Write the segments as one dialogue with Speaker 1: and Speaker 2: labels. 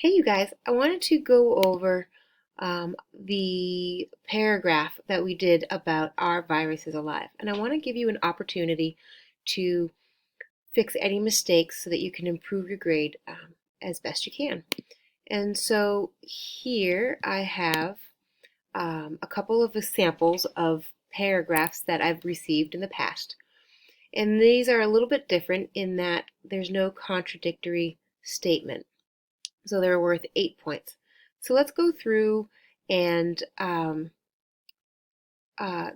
Speaker 1: Hey, you guys, I wanted to go over the paragraph that we did about Our Virus is Alive. And I want to give you an opportunity to fix any mistakes so that you can improve your grade as best you can. And so here I have a couple of examples of paragraphs that I've received in the past. And these are a little bit different in that there's no contradictory statement. So they're worth 8 points. So let's go through and um, uh,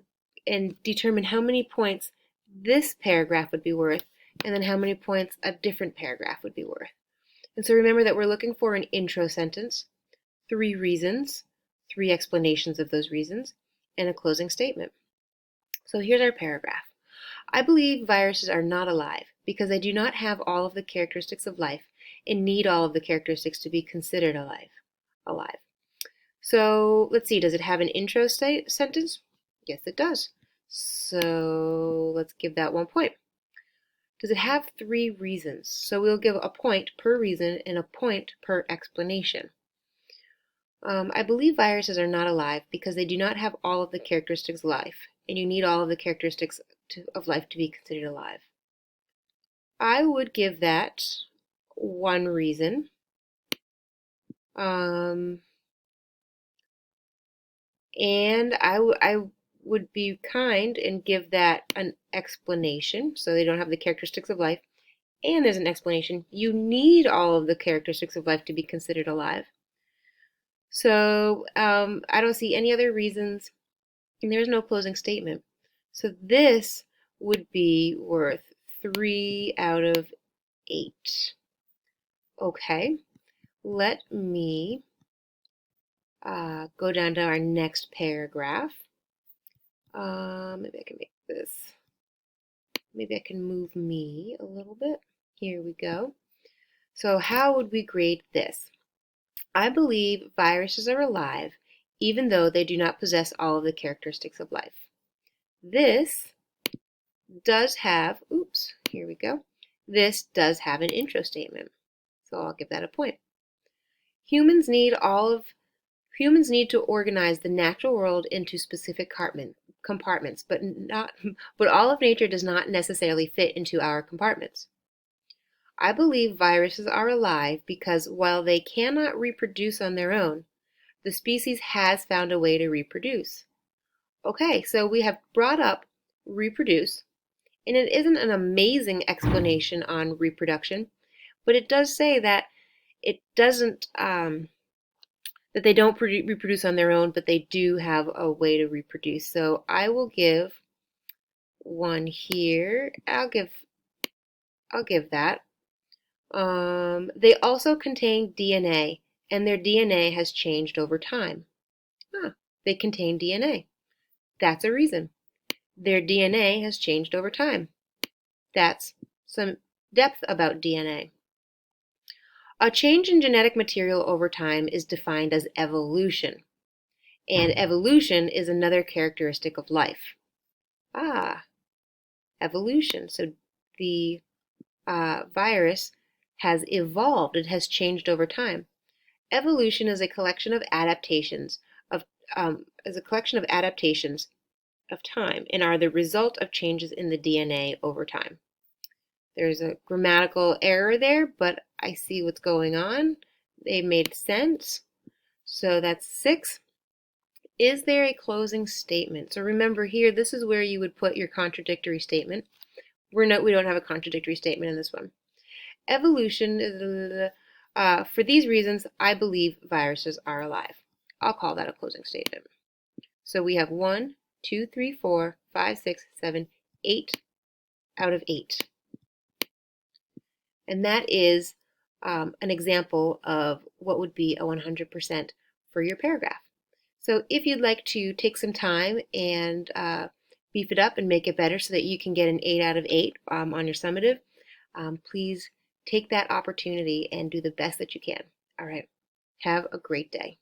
Speaker 1: and determine how many points this paragraph would be worth, and then how many points a different paragraph would be worth. And so remember that we're looking for an intro sentence, 3 reasons, 3 explanations of those reasons, and a closing statement. So here's our paragraph. I believe viruses are not alive because they do not have all of the characteristics of life and need all of the characteristics to be considered alive. So let's see, does it have an intro sentence? Yes, it does. So let's give that 1 point. Does it have 3 reasons? So we'll give a point per reason and a point per explanation. I believe viruses are not alive because they do not have all of the characteristics of life, and you need all of the characteristics of life to be considered alive. I would give that 1 reason. And I would be kind and give that an explanation. So they don't have the characteristics of life. And there's an explanation. You need all of the characteristics of life to be considered alive. So I don't see any other reasons. And there's no closing statement. So this would be worth 3 out of 8. Okay, let me go down to our next paragraph. Maybe I can make this, maybe I can move me a little bit. Here we go. So how would we grade this? I believe viruses are alive even though they do not possess all of the characteristics of life. This does have, oops, here we go. This does have an intro statement. So I'll give that a point. Humans need to organize the natural world into specific compartments, but all of nature does not necessarily fit into our compartments. I believe viruses are alive because while they cannot reproduce on their own, the species has found a way to reproduce. Okay, so we have brought up reproduce, and it isn't an amazing explanation on reproduction, but it does say that it doesn't that they don't reproduce on their own, but they do have a way to reproduce. So I will give 1 here. I'll give that. They also contain DNA, and their DNA has changed over time. They contain DNA. That's a reason. Their DNA has changed over time. That's some depth about DNA. A change in genetic material over time is defined as evolution, and evolution is another characteristic of life. Evolution. So the virus has evolved, it has changed over time. Evolution is a collection of adaptations of time and are the result of changes in the DNA over time. There's a grammatical error there, but I see what's going on. They made sense. So that's 6. Is there a closing statement? So remember here, this is where you would put your contradictory statement. We don't have a contradictory statement in this one. Evolution is, for these reasons, I believe viruses are alive. I'll call that a closing statement. So we have 1, 2, 3, 4, 5, 6, 7, 8 out of 8. And that is an example of what would be a 100% for your paragraph. So if you'd like to take some time and beef it up and make it better so that you can get an 8 out of 8 on your summative, please take that opportunity and do the best that you can. All right. Have a great day.